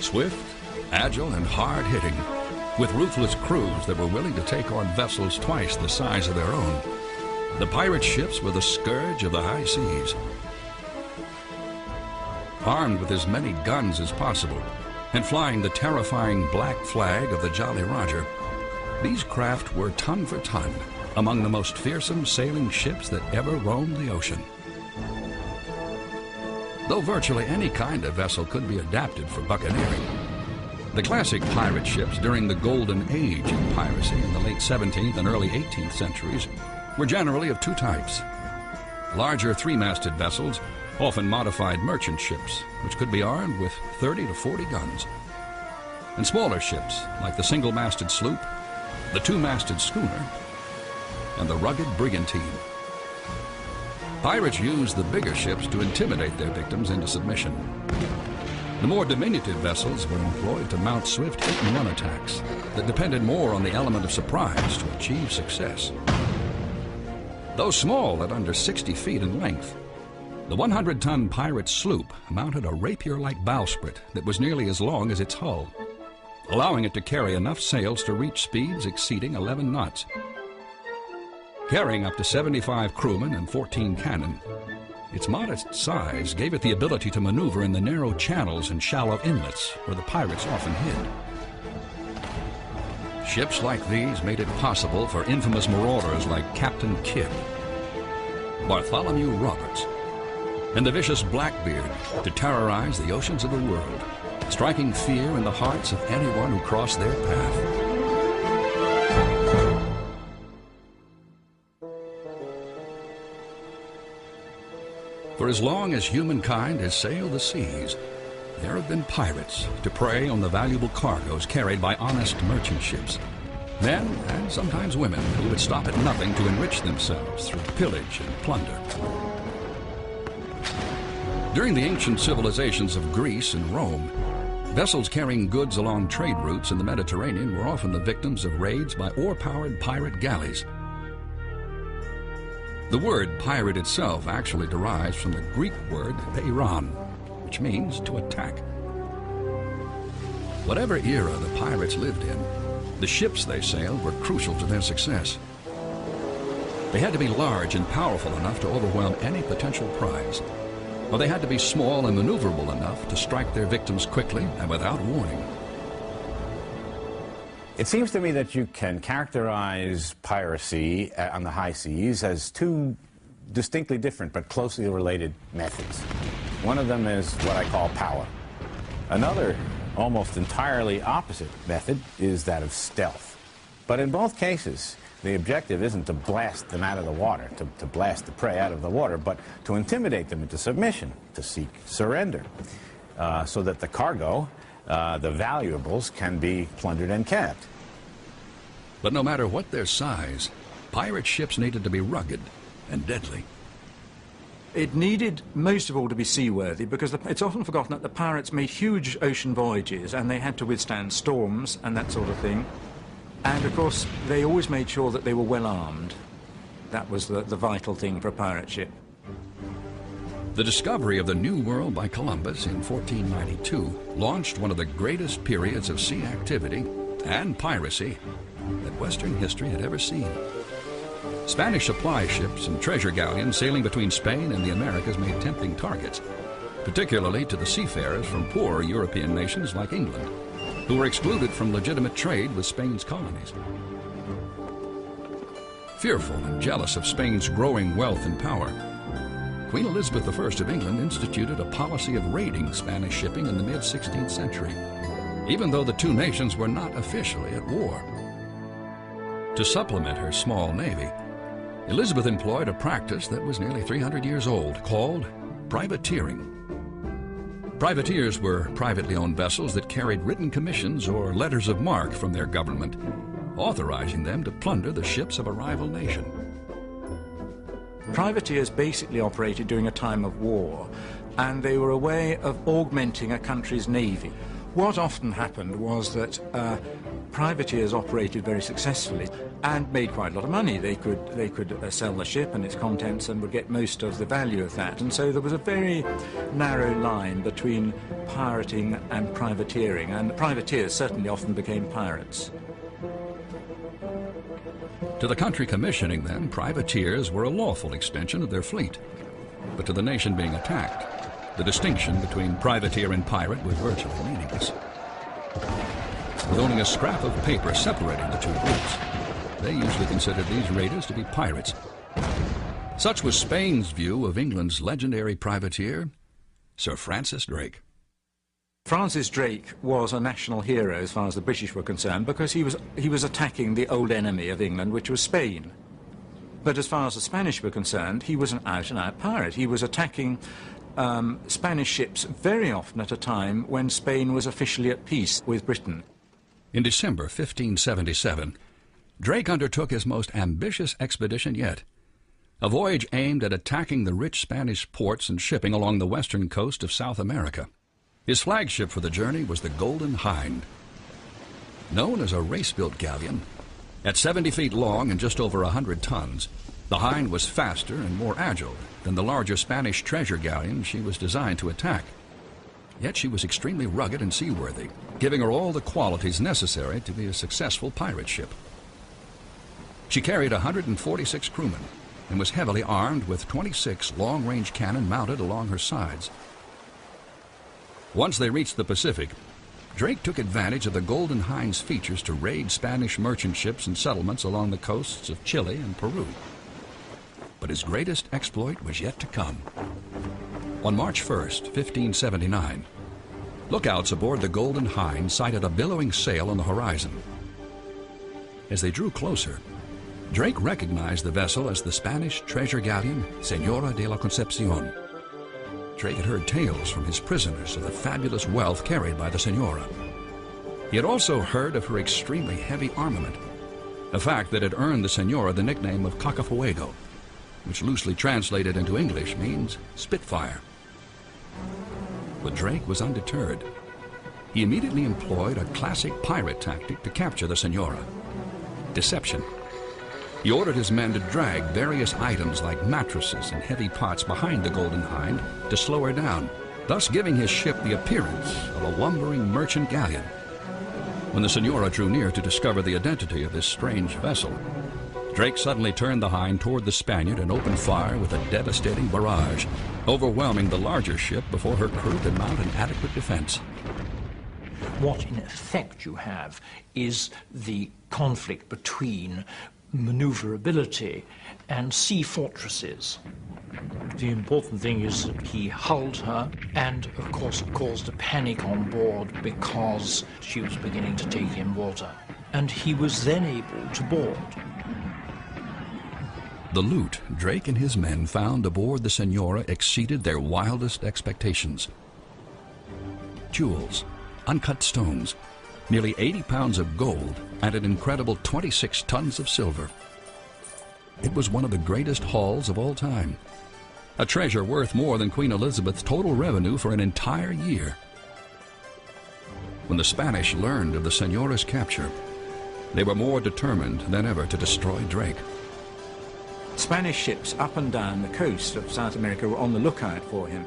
Swift, agile, and hard-hitting, with ruthless crews that were willing to take on vessels twice the size of their own, the pirate ships were the scourge of the high seas. Armed with as many guns as possible, and flying the terrifying black flag of the Jolly Roger, these craft were ton for ton among the most fearsome sailing ships that ever roamed the ocean. Though virtually any kind of vessel could be adapted for buccaneering, the classic pirate ships during the golden age of piracy in the late 17th and early 18th centuries were generally of two types: larger three-masted vessels, often modified merchant ships, which could be armed with 30 to 40 guns, and smaller ships like the single-masted sloop, the two-masted schooner, and the rugged brigantine. Pirates used the bigger ships to intimidate their victims into submission. The more diminutive vessels were employed to mount swift hit-and-run attacks that depended more on the element of surprise to achieve success. Though small at under 60 feet in length, the 100-ton pirate sloop mounted a rapier-like bowsprit that was nearly as long as its hull, allowing it to carry enough sails to reach speeds exceeding 11 knots. Carrying up to 75 crewmen and 14 cannon, its modest size gave it the ability to maneuver in the narrow channels and shallow inlets where the pirates often hid. Ships like these made it possible for infamous marauders like Captain Kidd, Bartholomew Roberts, and the vicious Blackbeard to terrorize the oceans of the world, striking fear in the hearts of anyone who crossed their path. For as long as humankind has sailed the seas, there have been pirates to prey on the valuable cargoes carried by honest merchant ships. Men, and sometimes women, who would stop at nothing to enrich themselves through pillage and plunder. During the ancient civilizations of Greece and Rome, vessels carrying goods along trade routes in the Mediterranean were often the victims of raids by oar-powered pirate galleys. The word pirate itself actually derives from the Greek word peiron, which means to attack. Whatever era the pirates lived in, the ships they sailed were crucial to their success. They had to be large and powerful enough to overwhelm any potential prize, or they had to be small and maneuverable enough to strike their victims quickly and without warning. It seems to me that you can characterize piracy on the high seas as two distinctly different but closely related methods. One of them is what I call power. Another, almost entirely opposite method is that of stealth. But in both cases, the objective isn't to blast them out of the water, to blast the prey out of the water, but to intimidate them into submission, to seek surrender, so that the cargo, the valuables, can be plundered and kept. But no matter what their size, pirate ships needed to be rugged and deadly. It needed most of all to be seaworthy, because it's often forgotten that the pirates made huge ocean voyages and they had to withstand storms and that sort of thing. And of course, they always made sure that they were well armed. That was the vital thing for a pirate ship. The discovery of the New World by Columbus in 1492 launched one of the greatest periods of sea activity and piracy that Western history had ever seen. Spanish supply ships and treasure galleons sailing between Spain and the Americas made tempting targets, particularly to the seafarers from poorer European nations like England, who were excluded from legitimate trade with Spain's colonies. Fearful and jealous of Spain's growing wealth and power, Queen Elizabeth I of England instituted a policy of raiding Spanish shipping in the mid-16th century, even though the two nations were not officially at war. To supplement her small navy, Elizabeth employed a practice that was nearly 300 years old, called privateering. Privateers were privately owned vessels that carried written commissions or letters of marque from their government, authorizing them to plunder the ships of a rival nation. Privateers basically operated during a time of war, and they were a way of augmenting a country's navy. What often happened was that privateers operated very successfully and made quite a lot of money. They could sell the ship and its contents and would get most of the value of that. And so there was a very narrow line between pirating and privateering, and the privateers certainly often became pirates. To the country commissioning them, privateers were a lawful extension of their fleet. But to the nation being attacked, the distinction between privateer and pirate was virtually meaningless. With only a scrap of paper separating the two groups, they usually considered these raiders to be pirates. Such was Spain's view of England's legendary privateer, Sir Francis Drake. Francis Drake was a national hero as far as the British were concerned because he was attacking the old enemy of England, which was Spain. But as far as the Spanish were concerned, he was an out-and-out pirate. He was attacking Spanish ships very often at a time when Spain was officially at peace with Britain. In December 1577, Drake undertook his most ambitious expedition yet, a voyage aimed at attacking the rich Spanish ports and shipping along the western coast of South America. His flagship for the journey was the Golden Hind. Known as a race-built galleon, at 70 feet long and just over 100 tons, the Hind was faster and more agile than the larger Spanish treasure galleon she was designed to attack. Yet she was extremely rugged and seaworthy, giving her all the qualities necessary to be a successful pirate ship. She carried 146 crewmen and was heavily armed with 26 long-range cannon mounted along her sides. Once they reached the Pacific, Drake took advantage of the Golden Hind's features to raid Spanish merchant ships and settlements along the coasts of Chile and Peru. But his greatest exploit was yet to come. On March 1st, 1579, lookouts aboard the Golden Hind sighted a billowing sail on the horizon. As they drew closer, Drake recognized the vessel as the Spanish treasure galleon Señora de la Concepción. Drake had heard tales from his prisoners of the fabulous wealth carried by the Señora. He had also heard of her extremely heavy armament, a fact that had earned the Señora the nickname of Cacafuego, which loosely translated into English means Spitfire. But Drake was undeterred. He immediately employed a classic pirate tactic to capture the Señora: deception. He ordered his men to drag various items like mattresses and heavy pots behind the Golden Hind to slow her down, thus giving his ship the appearance of a lumbering merchant galleon. When the Señora drew near to discover the identity of this strange vessel, Drake suddenly turned the Hind toward the Spaniard and opened fire with a devastating barrage, overwhelming the larger ship before her crew could mount an adequate defense. What in effect you have is the conflict between maneuverability and sea fortresses. The important thing is that he hulled her, and of course it caused a panic on board because she was beginning to take in water, and he was then able to board. The loot Drake and his men found aboard the Señora exceeded their wildest expectations. Jewels, uncut stones, nearly 80 pounds of gold, and an incredible 26 tons of silver. It was one of the greatest hauls of all time, a treasure worth more than Queen Elizabeth's total revenue for an entire year. When the Spanish learned of the Señora's capture, they were more determined than ever to destroy Drake. Spanish ships up and down the coast of South America were on the lookout for him.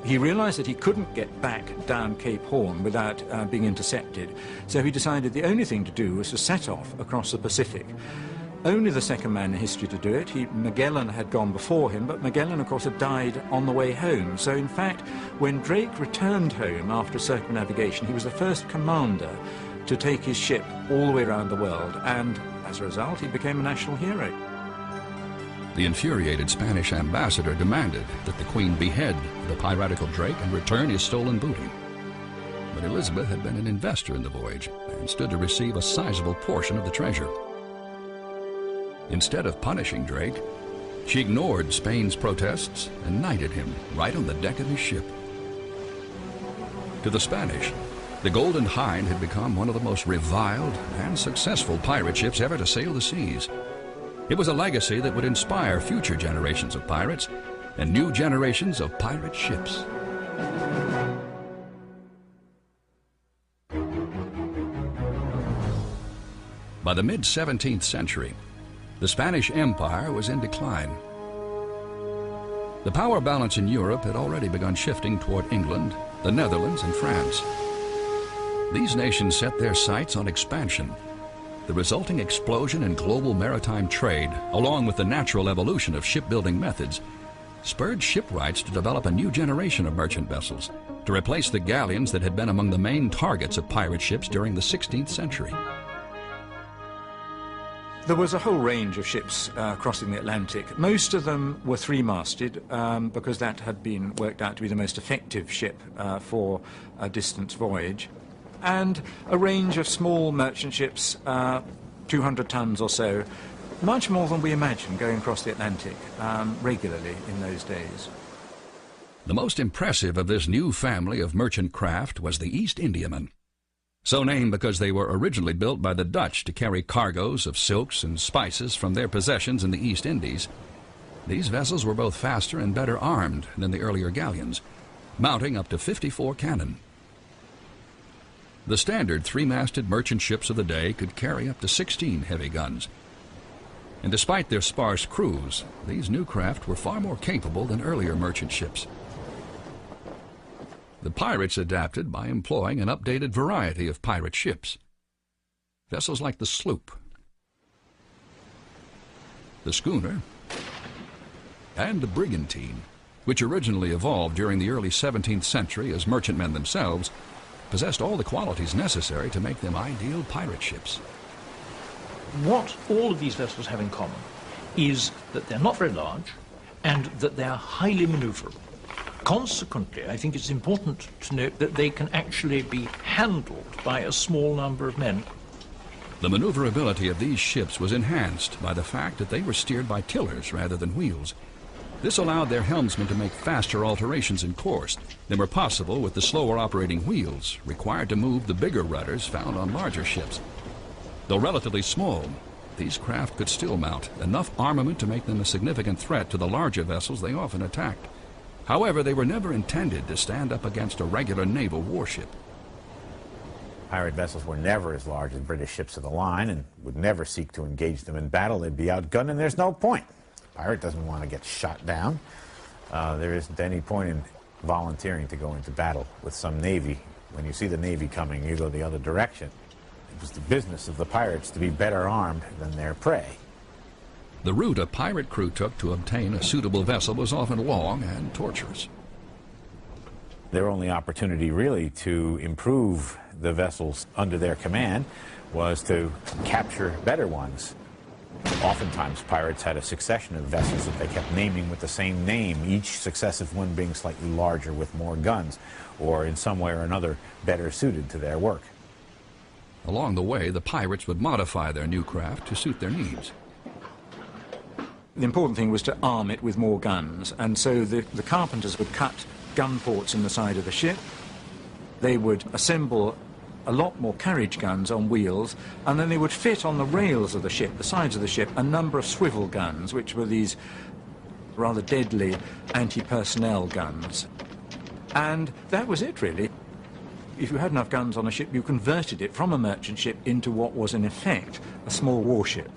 He realized that he couldn't get back down Cape Horn without being intercepted, so he decided the only thing to do was to set off across the Pacific. Only the second man in history to do it. Magellan had gone before him, but Magellan, of course, had died on the way home. So, in fact, when Drake returned home after circumnavigation, he was the first commander to take his ship all the way around the world, and as a result, he became a national hero. The infuriated Spanish ambassador demanded that the Queen behead the piratical Drake and return his stolen booty. But Elizabeth had been an investor in the voyage and stood to receive a sizable portion of the treasure. Instead of punishing Drake, she ignored Spain's protests and knighted him right on the deck of his ship. To the Spanish, the Golden Hind had become one of the most reviled and successful pirate ships ever to sail the seas. It was a legacy that would inspire future generations of pirates and new generations of pirate ships. By the mid-17th century, the Spanish Empire was in decline. The power balance in Europe had already begun shifting toward England, the Netherlands, and France. These nations set their sights on expansion. The resulting explosion in global maritime trade, along with the natural evolution of shipbuilding methods, spurred shipwrights to develop a new generation of merchant vessels to replace the galleons that had been among the main targets of pirate ships during the 16th century. There was a whole range of ships crossing the Atlantic. Most of them were three-masted because that had been worked out to be the most effective ship for a distance voyage. And a range of small merchant ships, 200 tons or so, much more than we imagine going across the Atlantic regularly in those days. The most impressive of this new family of merchant craft was the East Indiaman. So named because they were originally built by the Dutch to carry cargoes of silks and spices from their possessions in the East Indies. These vessels were both faster and better armed than the earlier galleons, mounting up to 54 cannon. The standard three-masted merchant ships of the day could carry up to 16 heavy guns. And despite their sparse crews, these new craft were far more capable than earlier merchant ships. The pirates adapted by employing an updated variety of pirate ships. Vessels like the sloop, the schooner, and the brigantine, which originally evolved during the early 17th century as merchantmen themselves, possessed all the qualities necessary to make them ideal pirate ships. What all of these vessels have in common is that they're not very large and that they're highly maneuverable. Consequently, I think it's important to note that they can actually be handled by a small number of men. The maneuverability of these ships was enhanced by the fact that they were steered by tillers rather than wheels. This allowed their helmsmen to make faster alterations in course than were possible with the slower operating wheels required to move the bigger rudders found on larger ships. Though relatively small, these craft could still mount enough armament to make them a significant threat to the larger vessels they often attacked. However, they were never intended to stand up against a regular naval warship. Pirate vessels were never as large as British ships of the line and would never seek to engage them in battle. They'd be outgunned, and there's no point. A pirate doesn't want to get shot down. There isn't any point in volunteering to go into battle with some navy. When you see the navy coming, you go the other direction. It was the business of the pirates to be better armed than their prey. The route a pirate crew took to obtain a suitable vessel was often long and tortuous. Their only opportunity, really, to improve the vessels under their command was to capture better ones. Oftentimes, pirates had a succession of vessels that they kept naming with the same name, each successive one being slightly larger with more guns, or in some way or another better suited to their work. Along the way, the pirates would modify their new craft to suit their needs. The important thing was to arm it with more guns, and so the carpenters would cut gun ports in the side of the ship. They would assemble a lot more carriage guns on wheels, and then they would fit on the rails of the ship, the sides of the ship, a number of swivel guns, which were these rather deadly anti-personnel guns. And that was it, really. If you had enough guns on a ship, you converted it from a merchant ship into what was, in effect, a small warship.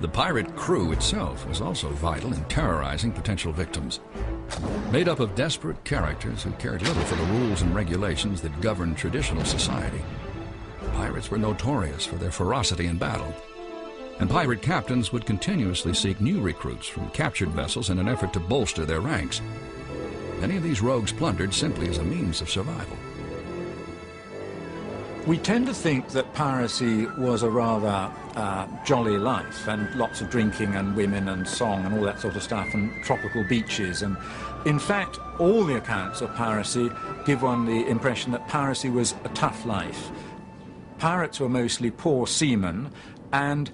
The pirate crew itself was also vital in terrorizing potential victims. Made up of desperate characters who cared little for the rules and regulations that governed traditional society, pirates were notorious for their ferocity in battle, and pirate captains would continuously seek new recruits from captured vessels in an effort to bolster their ranks. Many of these rogues plundered simply as a means of survival. We tend to think that piracy was a rather jolly life, and lots of drinking and women and song and all that sort of stuff, and tropical beaches. And in fact, all the accounts of piracy give one the impression that piracy was a tough life. Pirates were mostly poor seamen, and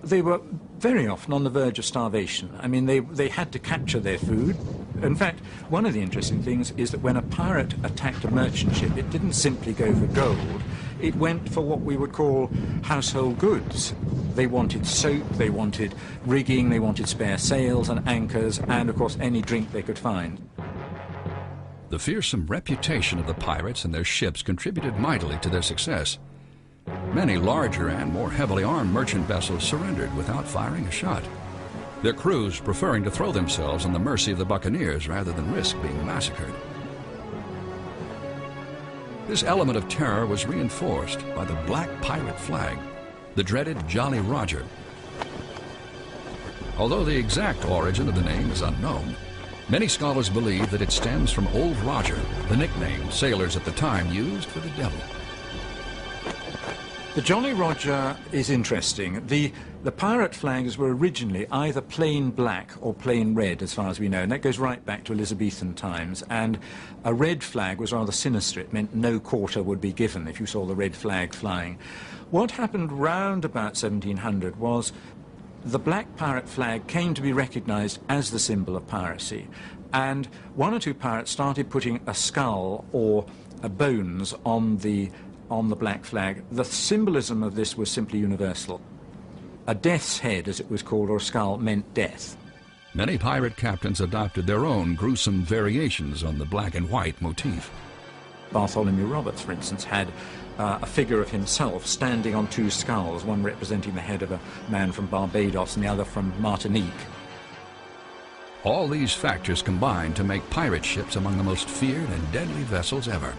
they were very often on the verge of starvation. I mean, they had to capture their food. In fact, one of the interesting things is that when a pirate attacked a merchant ship, it didn't simply go for gold. It went for what we would call household goods. They wanted soap, they wanted rigging, they wanted spare sails and anchors, and of course any drink they could find. The fearsome reputation of the pirates and their ships contributed mightily to their success. Many larger and more heavily armed merchant vessels surrendered without firing a shot, their crews preferring to throw themselves on the mercy of the buccaneers rather than risk being massacred. This element of terror was reinforced by the black pirate flag, the dreaded Jolly Roger. Although the exact origin of the name is unknown, many scholars believe that it stems from Old Roger, the nickname sailors at the time used for the devil. The Jolly Roger is interesting. The pirate flags were originally either plain black or plain red, as far as we know, and that goes right back to Elizabethan times. And a red flag was rather sinister. It meant no quarter would be given if you saw the red flag flying. What happened round about 1700 was the black pirate flag came to be recognized as the symbol of piracy, and one or two pirates started putting a skull or bones on the black flag. The symbolism of this was simply universal. A death's head, as it was called, or a skull, meant death. Many pirate captains adopted their own gruesome variations on the black and white motif. Bartholomew Roberts, for instance, had a figure of himself standing on two skulls, one representing the head of a man from Barbados and the other from Martinique. All these factors combined to make pirate ships among the most feared and deadly vessels ever.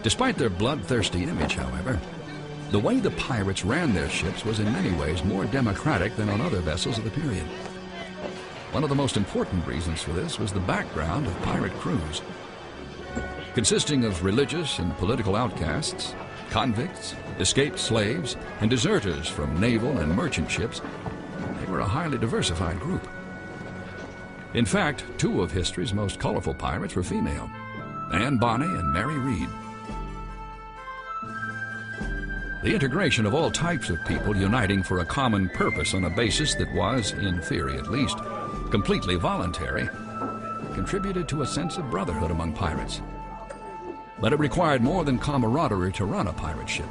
Despite their bloodthirsty image, however, the way the pirates ran their ships was in many ways more democratic than on other vessels of the period. One of the most important reasons for this was the background of pirate crews. Consisting of religious and political outcasts, convicts, escaped slaves, and deserters from naval and merchant ships, they were a highly diversified group. In fact, two of history's most colorful pirates were female, Anne Bonny and Mary Read. The integration of all types of people uniting for a common purpose on a basis that was, in theory at least, completely voluntary, contributed to a sense of brotherhood among pirates. But it required more than camaraderie to run a pirate ship.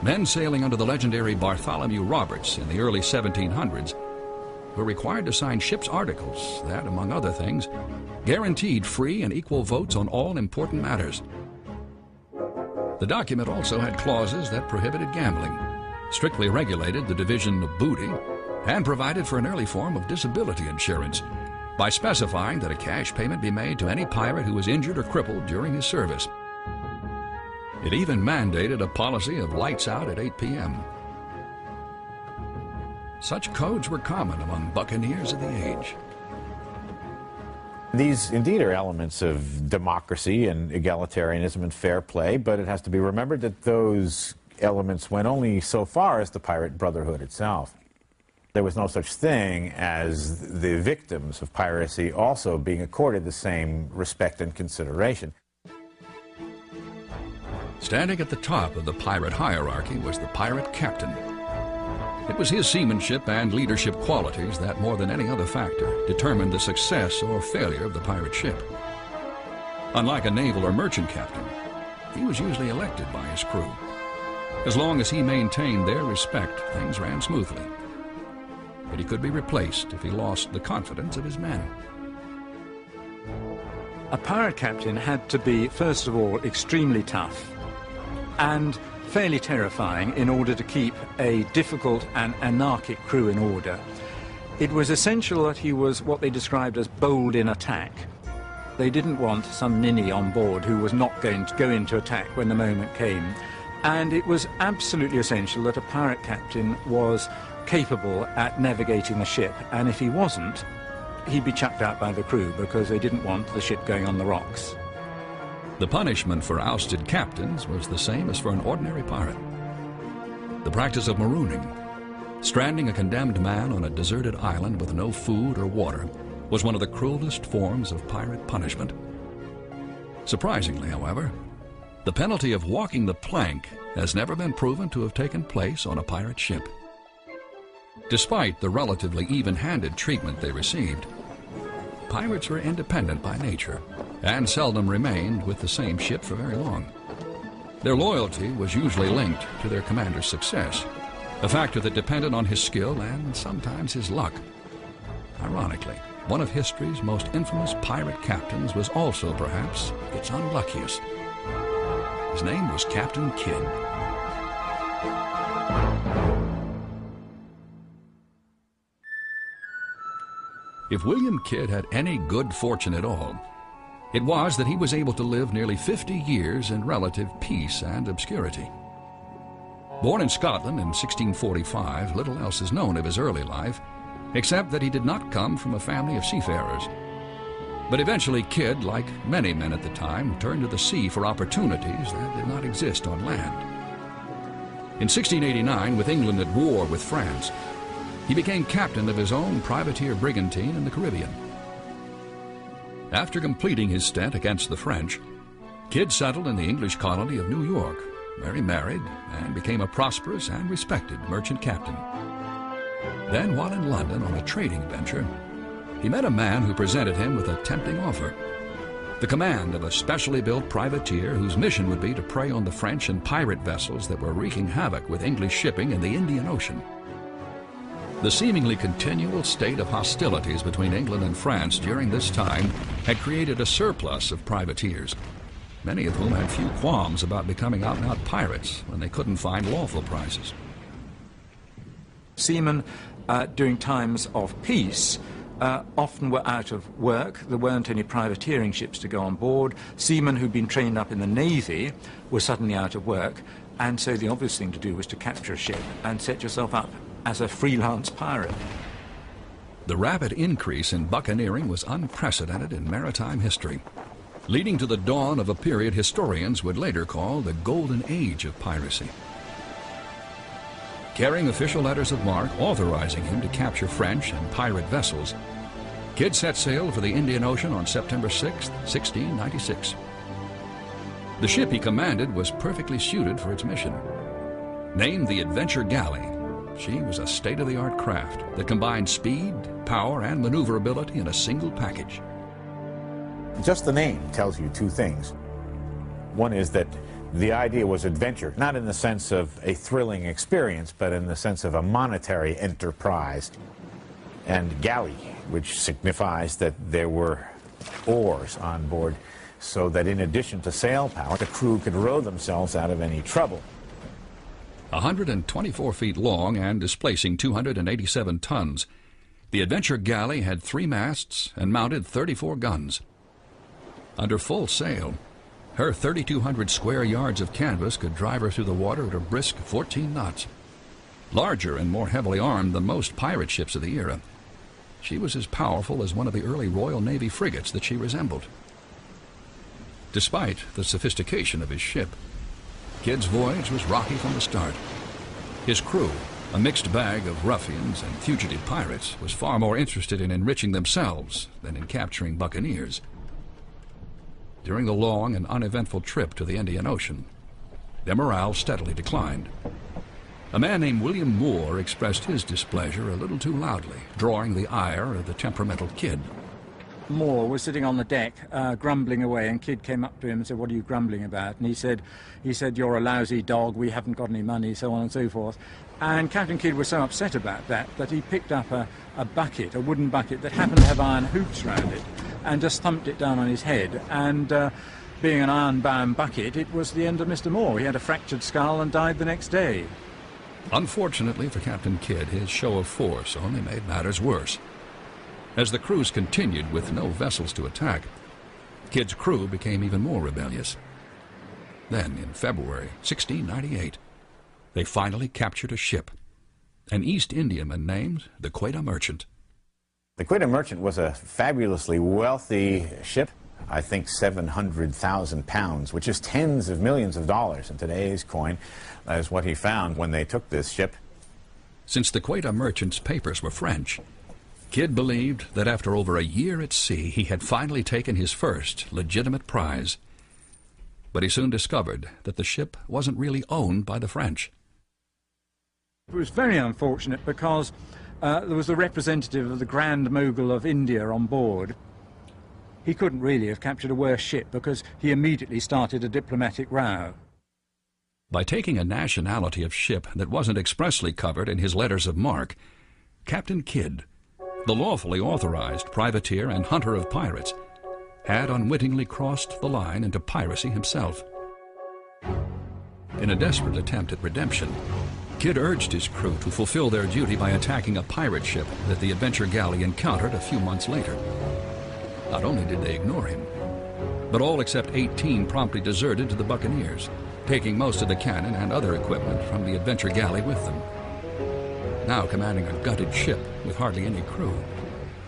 Men sailing under the legendary Bartholomew Roberts in the early 1700s were required to sign ship's articles that, among other things, guaranteed free and equal votes on all important matters. The document also had clauses that prohibited gambling, strictly regulated the division of booty, and provided for an early form of disability insurance by specifying that a cash payment be made to any pirate who was injured or crippled during his service. It even mandated a policy of lights out at 8 p.m. Such codes were common among buccaneers of the age. These indeed are elements of democracy and egalitarianism and fair play, but it has to be remembered that those elements went only so far as the pirate brotherhood itself. There was no such thing as the victims of piracy also being accorded the same respect and consideration. Standing at the top of the pirate hierarchy was the pirate captain. It was his seamanship and leadership qualities that, more than any other factor, determined the success or failure of the pirate ship. Unlike a naval or merchant captain, he was usually elected by his crew. As long as he maintained their respect, things ran smoothly. But he could be replaced if he lost the confidence of his men. A pirate captain had to be, first of all, extremely tough and fairly terrifying in order to keep a difficult and anarchic crew in order. It was essential that he was what they described as bold in attack. They didn't want some ninny on board who was not going to go into attack when the moment came. And it was absolutely essential that a pirate captain was capable at navigating the ship, and if he wasn't, he'd be chucked out by the crew because they didn't want the ship going on the rocks. The punishment for ousted captains was the same as for an ordinary pirate. The practice of marooning, stranding a condemned man on a deserted island with no food or water, was one of the cruelest forms of pirate punishment. Surprisingly, however, the penalty of walking the plank has never been proven to have taken place on a pirate ship. Despite the relatively even-handed treatment they received, pirates were independent by nature and seldom remained with the same ship for very long. Their loyalty was usually linked to their commander's success, a factor that depended on his skill and sometimes his luck. Ironically, one of history's most infamous pirate captains was also perhaps its unluckiest. His name was Captain Kidd. If William Kidd had any good fortune at all, it was that he was able to live nearly 50 years in relative peace and obscurity. Born in Scotland in 1645, little else is known of his early life, except that he did not come from a family of seafarers. But eventually Kidd, like many men at the time, turned to the sea for opportunities that did not exist on land. In 1689, with England at war with France, he became captain of his own privateer brigantine in the Caribbean. After completing his stint against the French, Kidd settled in the English colony of New York, where he married and became a prosperous and respected merchant captain. Then, while in London on a trading venture, he met a man who presented him with a tempting offer: the command of a specially built privateer whose mission would be to prey on the French and pirate vessels that were wreaking havoc with English shipping in the Indian Ocean. The seemingly continual state of hostilities between England and France during this time had created a surplus of privateers, many of whom had few qualms about becoming out-and-out pirates when they couldn't find lawful prizes. Seamen during times of peace often were out of work. There weren't any privateering ships to go on board. Seamen who'd been trained up in the Navy were suddenly out of work, and so the obvious thing to do was to capture a ship and set yourself up as a freelance pirate. The rapid increase in buccaneering was unprecedented in maritime history, leading to the dawn of a period historians would later call the Golden Age of piracy. Carrying official letters of marque authorizing him to capture French and pirate vessels, Kidd set sail for the Indian Ocean on September 6, 1696. The ship he commanded was perfectly suited for its mission. Named the Adventure Galley, she was a state-of-the-art craft that combined speed, power, and maneuverability in a single package. Just the name tells you two things. One is that the idea was adventure, not in the sense of a thrilling experience, but in the sense of a monetary enterprise. And galley, which signifies that there were oars on board, so that in addition to sail power, the crew could row themselves out of any trouble. 124 feet long and displacing 287 tons, the Adventure Galley had 3 masts and mounted 34 guns. Under full sail, her 3,200 square yards of canvas could drive her through the water at a brisk 14 knots. Larger and more heavily armed than most pirate ships of the era, she was as powerful as one of the early Royal Navy frigates that she resembled. Despite the sophistication of his ship, Kidd's voyage was rocky from the start. His crew, a mixed bag of ruffians and fugitive pirates, was far more interested in enriching themselves than in capturing buccaneers. During the long and uneventful trip to the Indian Ocean, their morale steadily declined. A man named William Moore expressed his displeasure a little too loudly, drawing the ire of the temperamental Kidd. Moore was sitting on the deck, grumbling away, and Kidd came up to him and said, "What are you grumbling about?" And he said, "You're a lousy dog, we haven't got any money," so on and so forth. And Captain Kidd was so upset about that that he picked up a bucket, a wooden bucket that happened to have iron hoops round it, and just thumped it down on his head. And being an iron-bound bucket, it was the end of Mr. Moore. He had a fractured skull and died the next day. Unfortunately for Captain Kidd, his show of force only made matters worse. As the cruise continued with no vessels to attack, Kidd's crew became even more rebellious. Then, in February 1698, they finally captured a ship, an East Indiaman named the Quedagh Merchant. The Quedagh Merchant was a fabulously wealthy ship, I think 700,000 pounds, which is tens of millions of dollars in today's coin, is what he found when they took this ship. Since the Quedagh Merchant's papers were French, Kidd believed that after over a year at sea, he had finally taken his first legitimate prize. But he soon discovered that the ship wasn't really owned by the French. It was very unfortunate because there was a representative of the Grand Mogul of India on board. He couldn't really have captured a worse ship because he immediately started a diplomatic row. By taking a nationality of ship that wasn't expressly covered in his letters of marque, Captain Kidd, the lawfully authorized privateer and hunter of pirates, had unwittingly crossed the line into piracy himself. In a desperate attempt at redemption, Kidd urged his crew to fulfill their duty by attacking a pirate ship that the Adventure Galley encountered a few months later. Not only did they ignore him, but all except 18 promptly deserted to the buccaneers, taking most of the cannon and other equipment from the Adventure Galley with them. Now commanding a gutted ship with hardly any crew,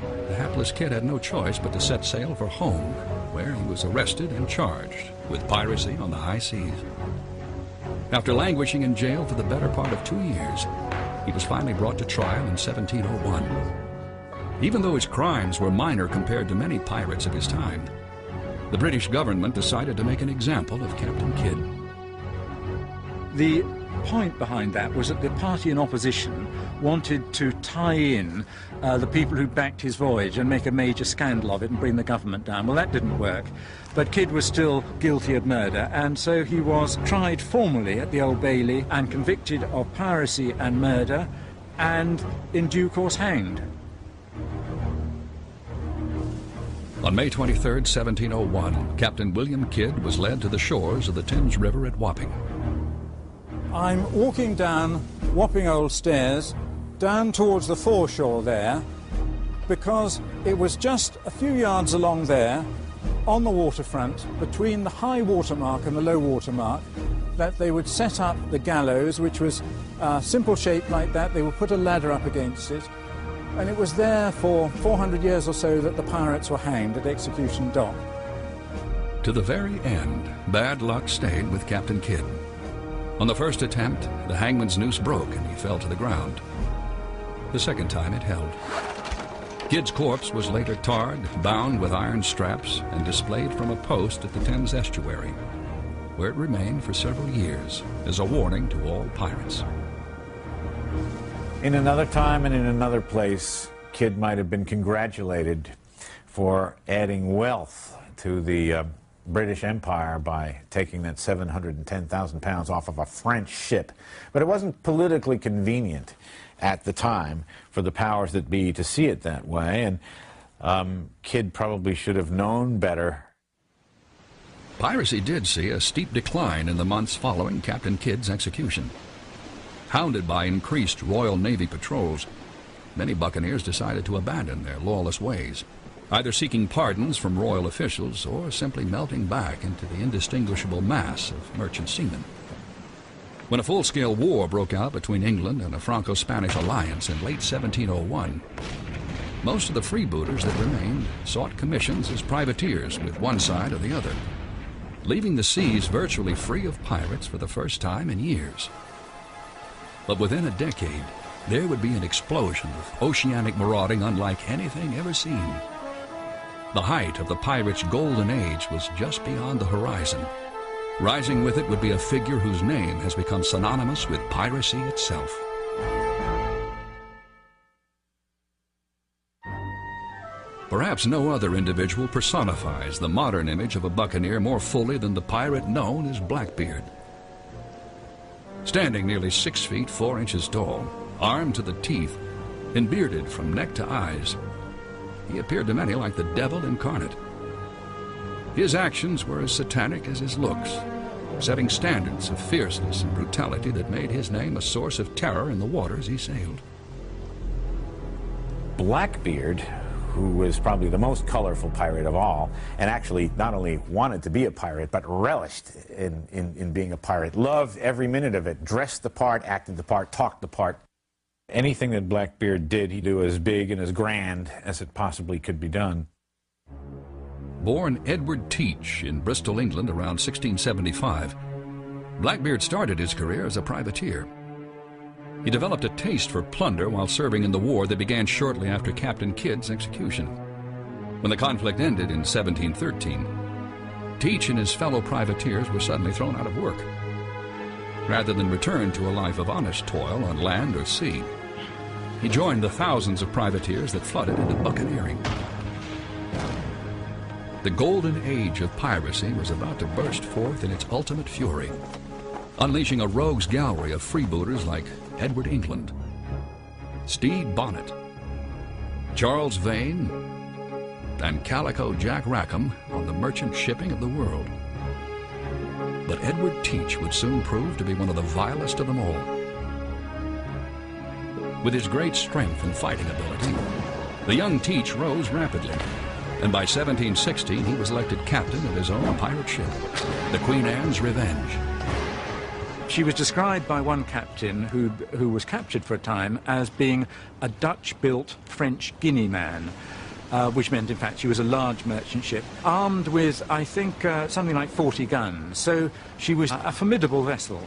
the hapless Kidd had no choice but to set sail for home, where he was arrested and charged with piracy on the high seas. After languishing in jail for the better part of 2 years, he was finally brought to trial in 1701. Even though his crimes were minor compared to many pirates of his time, the British government decided to make an example of Captain Kidd. The point behind that was that the party in opposition wanted to tie in the people who backed his voyage and make a major scandal of it and bring the government down. Well, that didn't work. But Kidd was still guilty of murder, and so he was tried formally at the Old Bailey and convicted of piracy and murder, and in due course hanged. On May 23, 1701, Captain William Kidd was led to the shores of the Thames River at Wapping. I'm walking down Wapping Old Stairs, down towards the foreshore there, because it was just a few yards along there, on the waterfront, between the high water mark and the low water mark, that they would set up the gallows, which was a simple shape like that. They would put a ladder up against it, and it was there for 400 years or so that the pirates were hanged at Execution Dock. To the very end, bad luck stayed with Captain Kidd. On the first attempt, the hangman's noose broke and he fell to the ground. The second time it held. Kidd's corpse was later tarred, bound with iron straps, and displayed from a post at the Thames estuary, where it remained for several years as a warning to all pirates. In another time and in another place, Kidd might have been congratulated for adding wealth to the British Empire by taking that 710,000 pounds off of a French ship. But it wasn't politically convenient at the time for the powers that be to see it that way, and Kidd probably should have known better. Piracy did see a steep decline in the months following Captain Kidd's execution. Hounded by increased Royal Navy patrols, many buccaneers decided to abandon their lawless ways, either seeking pardons from royal officials or simply melting back into the indistinguishable mass of merchant seamen. When a full-scale war broke out between England and a Franco-Spanish alliance in late 1701, most of the freebooters that remained sought commissions as privateers with one side or the other, leaving the seas virtually free of pirates for the first time in years. But within a decade, there would be an explosion of oceanic marauding unlike anything ever seen. The height of the pirates' golden age was just beyond the horizon. Rising with it would be a figure whose name has become synonymous with piracy itself. Perhaps no other individual personifies the modern image of a buccaneer more fully than the pirate known as Blackbeard. Standing nearly 6 feet 4 inches tall, armed to the teeth, and bearded from neck to eyes, he appeared to many like the devil incarnate. His actions were as satanic as his looks, setting standards of fierceness and brutality that made his name a source of terror in the waters he sailed. Blackbeard, who was probably the most colorful pirate of all, and actually not only wanted to be a pirate, but relished in being a pirate, loved every minute of it, dressed the part, acted the part, talked the part. Anything that Blackbeard did, he'd do as big and as grand as it possibly could be done. Born Edward Teach in Bristol, England around 1675, Blackbeard started his career as a privateer. He developed a taste for plunder while serving in the war that began shortly after Captain Kidd's execution. When the conflict ended in 1713, Teach and his fellow privateers were suddenly thrown out of work. Rather than return to a life of honest toil on land or sea, he joined the thousands of privateers that flooded into buccaneering. The golden age of piracy was about to burst forth in its ultimate fury, unleashing a rogues gallery of freebooters like Edward England, Stede Bonnet, Charles Vane, and Calico Jack Rackham on the merchant shipping of the world. But Edward Teach would soon prove to be one of the vilest of them all. With his great strength and fighting ability, the young Teach rose rapidly, and by 1716 he was elected captain of his own pirate ship, the Queen Anne's Revenge. She was described by one captain who was captured for a time as being a Dutch-built French Guinea man, which meant, in fact, she was a large merchant ship, armed with, I think, something like 40 guns. So she was a formidable vessel.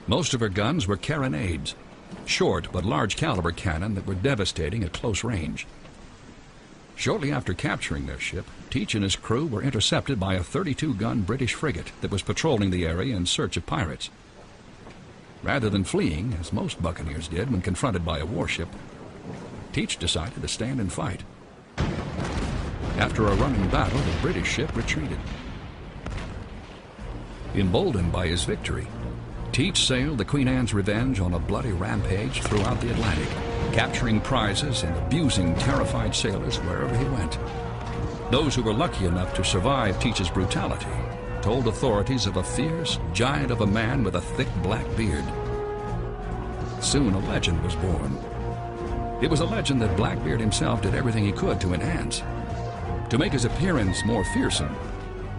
Most of her guns were carronades, short but large-caliber cannon that were devastating at close range. Shortly after capturing their ship, Teach and his crew were intercepted by a 32-gun British frigate that was patrolling the area in search of pirates. Rather than fleeing, as most buccaneers did when confronted by a warship, Teach decided to stand and fight. After a running battle, the British ship retreated. Emboldened by his victory, Teach sailed the Queen Anne's Revenge on a bloody rampage throughout the Atlantic, capturing prizes and abusing terrified sailors wherever he went. Those who were lucky enough to survive Teach's brutality told authorities of a fierce giant of a man with a thick black beard. Soon a legend was born. It was a legend that Blackbeard himself did everything he could to enhance. To make his appearance more fearsome,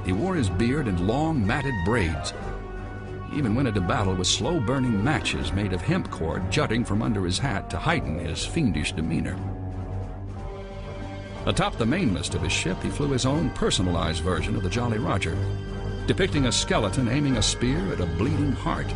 he wore his beard in long matted braids. He even went into battle with slow-burning matches made of hemp cord jutting from under his hat to heighten his fiendish demeanor. Atop the mainmast of his ship, he flew his own personalized version of the Jolly Roger, depicting a skeleton aiming a spear at a bleeding heart.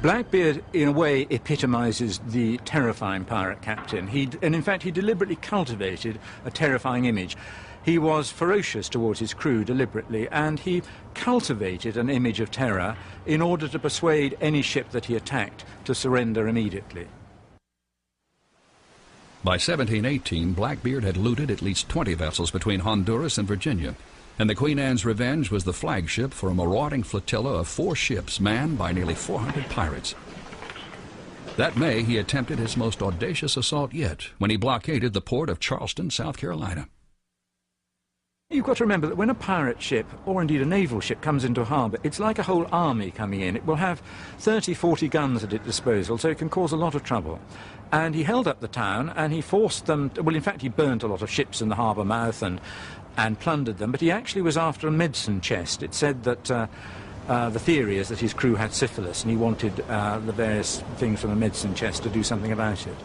Blackbeard, in a way, epitomizes the terrifying pirate captain. And in fact, he deliberately cultivated a terrifying image. He was ferocious towards his crew deliberately, and he cultivated an image of terror in order to persuade any ship that he attacked to surrender immediately. By 1718, Blackbeard had looted at least 20 vessels between Honduras and Virginia, and the Queen Anne's Revenge was the flagship for a marauding flotilla of 4 ships manned by nearly 400 pirates. That May, he attempted his most audacious assault yet when he blockaded the port of Charleston, South Carolina. You've got to remember that when a pirate ship, or indeed a naval ship, comes into harbour, it's like a whole army coming in. It will have 30, 40 guns at its disposal, so it can cause a lot of trouble. And he held up the town, and he forced them, well, in fact, he burnt a lot of ships in the harbour mouth and plundered them, but he actually was after a medicine chest. It said that the theory is that his crew had syphilis, and he wanted the various things from the medicine chest to do something about it.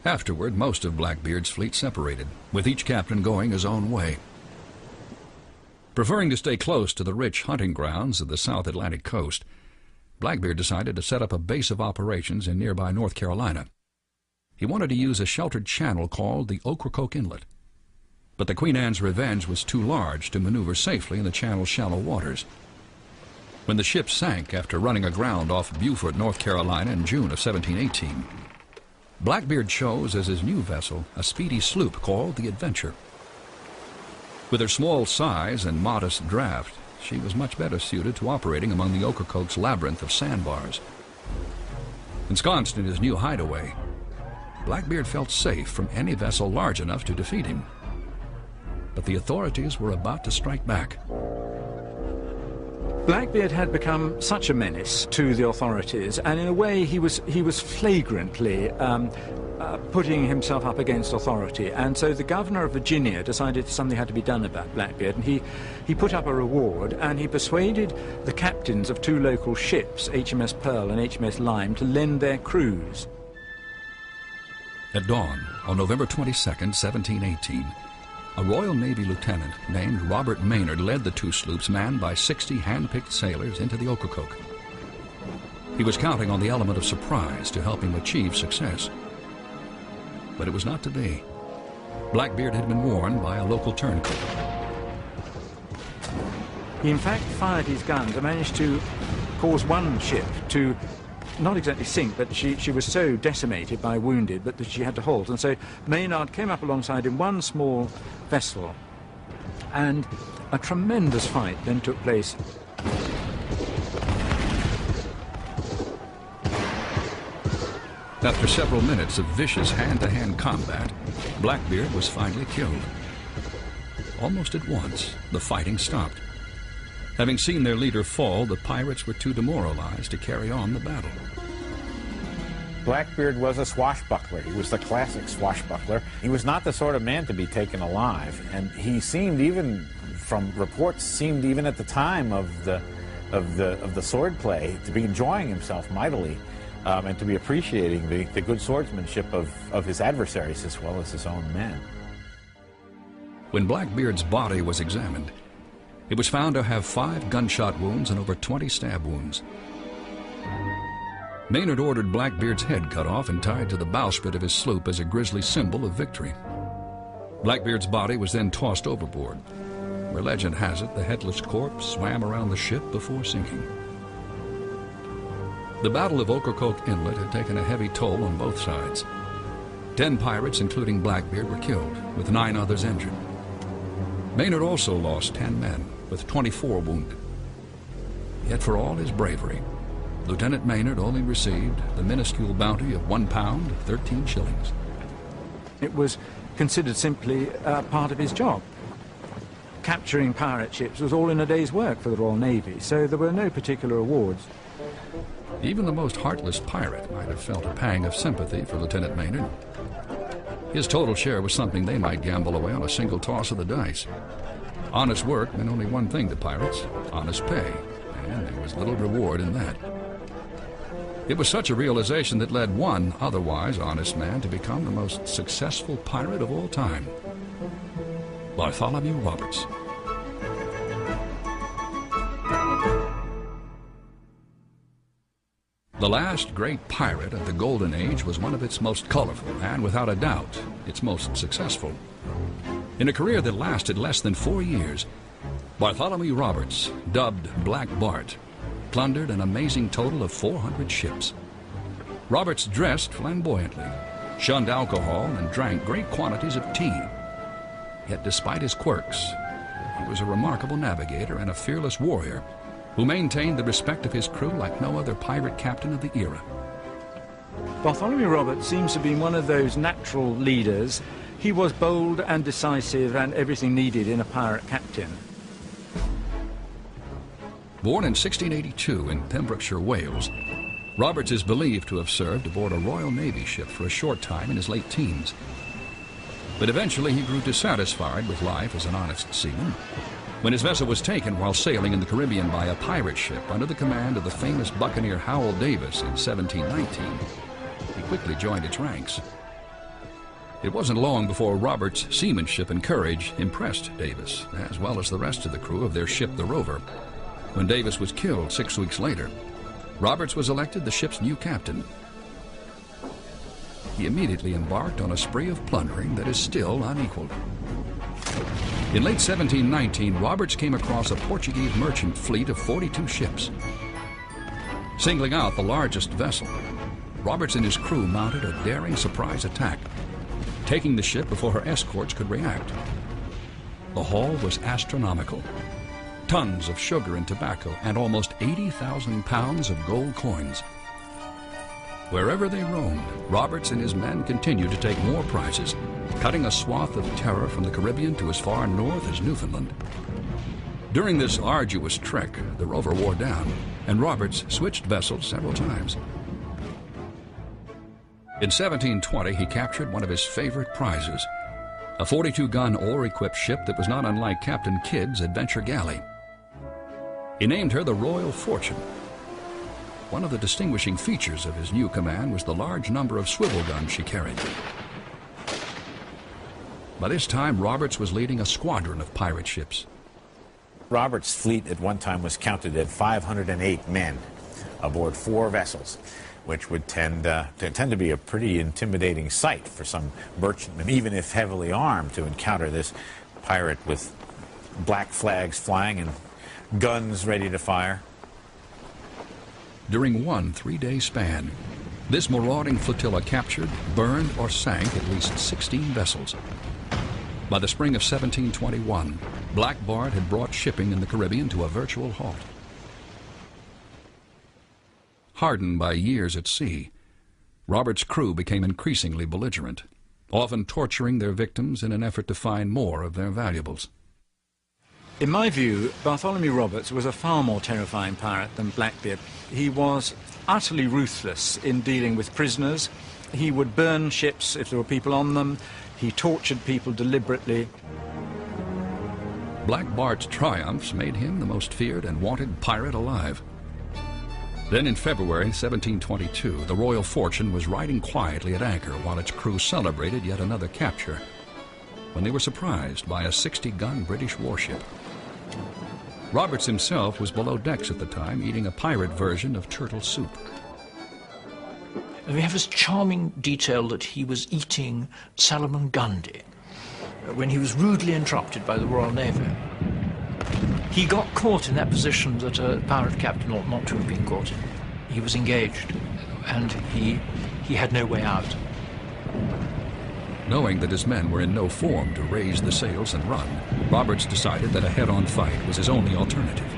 Afterward, most of Blackbeard's fleet separated, with each captain going his own way. Preferring to stay close to the rich hunting grounds of the South Atlantic coast, Blackbeard decided to set up a base of operations in nearby North Carolina. He wanted to use a sheltered channel called the Ocracoke Inlet. But the Queen Anne's Revenge was too large to maneuver safely in the channel's shallow waters. When the ship sank after running aground off Beaufort, North Carolina in June of 1718, Blackbeard chose as his new vessel a speedy sloop called the Adventure. With her small size and modest draft, she was much better suited to operating among the Ocracoke's labyrinth of sandbars. Ensconced in his new hideaway, Blackbeard felt safe from any vessel large enough to defeat him. But the authorities were about to strike back. Blackbeard had become such a menace to the authorities, and in a way he was flagrantly putting himself up against authority. And so the governor of Virginia decided something had to be done about Blackbeard, and he put up a reward, and he persuaded the captains of 2 local ships, HMS Pearl and HMS Lyme, to lend their crews. At dawn, on November 22nd, 1718, a Royal Navy lieutenant named Robert Maynard led the 2 sloops manned by 60 hand-picked sailors into the Ocracoke. He was counting on the element of surprise to help him achieve success. But it was not to be. Blackbeard had been warned by a local turncoat. He in fact fired his guns and managed to cause one ship to not exactly sink, but she was so decimated by wounded that she had to halt. And so Maynard came up alongside in one small vessel, and a tremendous fight then took place. After several minutes of vicious hand-to-hand combat, Blackbeard was finally killed. Almost at once, the fighting stopped. Having seen their leader fall, the pirates were too demoralized to carry on the battle. Blackbeard was a swashbuckler. He was the classic swashbuckler. He was not the sort of man to be taken alive, and he seemed, even from reports, seemed even at the time of the sword play to be enjoying himself mightily, and to be appreciating the good swordsmanship of his adversaries as well as his own men. When Blackbeard's body was examined, it was found to have 5 gunshot wounds and over 20 stab wounds. Maynard ordered Blackbeard's head cut off and tied to the bowsprit of his sloop as a grisly symbol of victory. Blackbeard's body was then tossed overboard, where legend has it the headless corpse swam around the ship before sinking. The Battle of Ocracoke Inlet had taken a heavy toll on both sides. 10 pirates, including Blackbeard, were killed, with 9 others injured. Maynard also lost 10 men, with 24 wounded. Yet for all his bravery, Lieutenant Maynard only received the minuscule bounty of £1, 13 shillings. It was considered simply part of his job. Capturing pirate ships was all in a day's work for the Royal Navy, so there were no particular awards. Even the most heartless pirate might have felt a pang of sympathy for Lieutenant Maynard. His total share was something they might gamble away on a single toss of the dice. Honest work meant only one thing to pirates: honest pay, and there was little reward in that. It was such a realization that led one otherwise honest man to become the most successful pirate of all time: Bartholomew Roberts. The last great pirate of the Golden Age was one of its most colorful and, without a doubt, its most successful. In a career that lasted less than 4 years, Bartholomew Roberts, dubbed Black Bart, plundered an amazing total of 400 ships. Roberts dressed flamboyantly, shunned alcohol, and drank great quantities of tea. Yet despite his quirks, he was a remarkable navigator and a fearless warrior who maintained the respect of his crew like no other pirate captain of the era. Bartholomew Roberts seems to have been one of those natural leaders. He was bold and decisive and everything needed in a pirate captain. Born in 1682 in Pembrokeshire, Wales, Roberts is believed to have served aboard a Royal Navy ship for a short time in his late teens. But eventually he grew dissatisfied with life as an honest seaman when his vessel was taken while sailing in the Caribbean by a pirate ship under the command of the famous buccaneer Howell Davis in 1719. He quickly joined its ranks. It wasn't long before Roberts' seamanship and courage impressed Davis, as well as the rest of the crew of their ship, the Rover. When Davis was killed 6 weeks later, Roberts was elected the ship's new captain. He immediately embarked on a spree of plundering that is still unequaled. In late 1719, Roberts came across a Portuguese merchant fleet of 42 ships. Singling out the largest vessel, Roberts and his crew mounted a daring surprise attack, taking the ship before her escorts could react. The haul was astronomical: tons of sugar and tobacco and almost 80,000 pounds of gold coins. Wherever they roamed, Roberts and his men continued to take more prizes, cutting a swath of terror from the Caribbean to as far north as Newfoundland. During this arduous trek, the Rover wore down, and Roberts switched vessels several times. In 1720, he captured one of his favorite prizes, a 42-gun oar-equipped ship that was not unlike Captain Kidd's Adventure Galley. He named her the Royal Fortune. One of the distinguishing features of his new command was the large number of swivel guns she carried. By this time, Roberts was leading a squadron of pirate ships. Roberts' fleet at one time was counted at 508 men aboard 4 vessels, which would tend to be a pretty intimidating sight for some merchantman, even if heavily armed, to encounter this pirate with black flags flying and guns ready to fire. During one 3-day span, this marauding flotilla captured, burned, or sank at least 16 vessels. By the spring of 1721, Black Bart had brought shipping in the Caribbean to a virtual halt. Hardened by years at sea, Robert's crew became increasingly belligerent, often torturing their victims in an effort to find more of their valuables. In my view, Bartholomew Roberts was a far more terrifying pirate than Blackbeard. He was utterly ruthless in dealing with prisoners. He would burn ships if there were people on them. He tortured people deliberately. Black Bart's triumphs made him the most feared and wanted pirate alive. Then in February 1722, the Royal Fortune was riding quietly at anchor while its crew celebrated yet another capture, when they were surprised by a 60-gun British warship. Roberts himself was below decks at the time, eating a pirate version of turtle soup. We have this charming detail that he was eating Salmon Gundy when he was rudely interrupted by the Royal Navy. He got caught in that position that a pirate captain ought not to have been caught in. He was engaged, and he had no way out. Knowing that his men were in no form to raise the sails and run, Roberts decided that a head-on fight was his only alternative.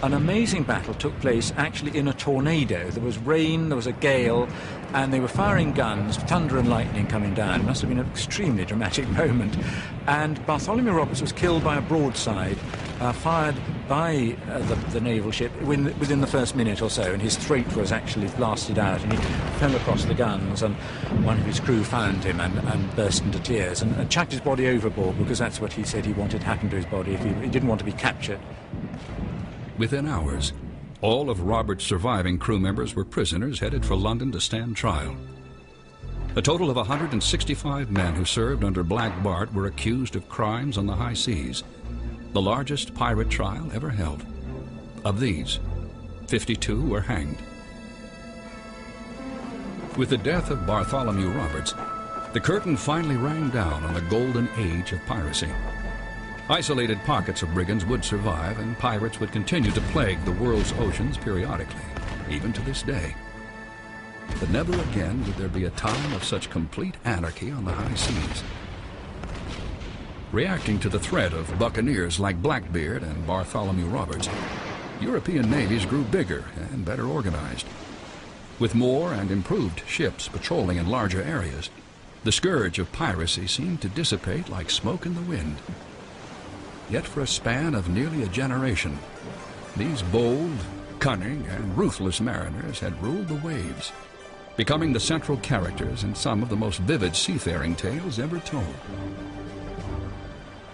An amazing battle took place actually in a tornado. There was rain, there was a gale, and they were firing guns, thunder and lightning coming down. It must have been an extremely dramatic moment. And Bartholomew Roberts was killed by a broadside fired by the naval ship within the first minute or so, and his throat was actually blasted out, and he fell across the guns, and one of his crew found him and burst into tears and chucked his body overboard, because that's what he said he wanted happen to his body if he didn't want to be captured. Within hours, all of Roberts' surviving crew members were prisoners headed for London to stand trial. A total of 165 men who served under Black Bart were accused of crimes on the high seas, the largest pirate trial ever held. Of these, 52 were hanged. With the death of Bartholomew Roberts, the curtain finally rang down on the golden age of piracy. Isolated pockets of brigands would survive, and pirates would continue to plague the world's oceans periodically, even to this day. But never again would there be a time of such complete anarchy on the high seas. Reacting to the threat of buccaneers like Blackbeard and Bartholomew Roberts, European navies grew bigger and better organized. With more and improved ships patrolling in larger areas, the scourge of piracy seemed to dissipate like smoke in the wind. Yet for a span of nearly a generation, these bold, cunning, and ruthless mariners had ruled the waves, becoming the central characters in some of the most vivid seafaring tales ever told.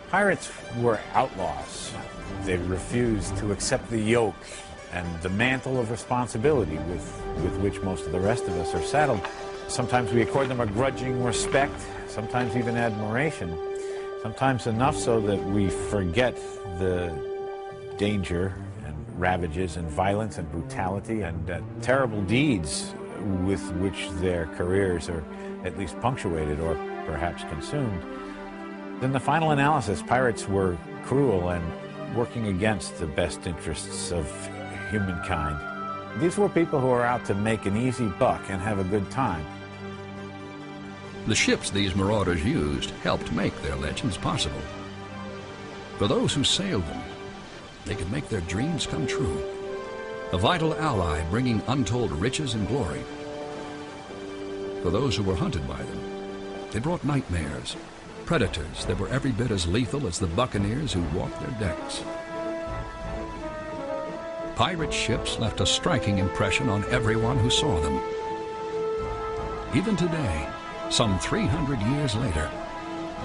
Pirates were outlaws. They refused to accept the yoke and the mantle of responsibility with which most of the rest of us are saddled. Sometimes we accord them a grudging respect, sometimes even admiration. Sometimes enough so that we forget the danger and ravages and violence and brutality and terrible deeds with which their careers are at least punctuated or perhaps consumed. In the final analysis, pirates were cruel and working against the best interests of humankind. These were people who were out to make an easy buck and have a good time. The ships these marauders used helped make their legends possible. For those who sailed them, they could make their dreams come true. A vital ally bringing untold riches and glory. For those who were hunted by them, they brought nightmares, predators that were every bit as lethal as the buccaneers who walked their decks. Pirate ships left a striking impression on everyone who saw them. Even today, some 300 years later,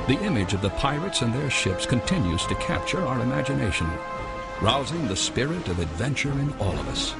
the image of the pirates and their ships continues to capture our imagination, rousing the spirit of adventure in all of us.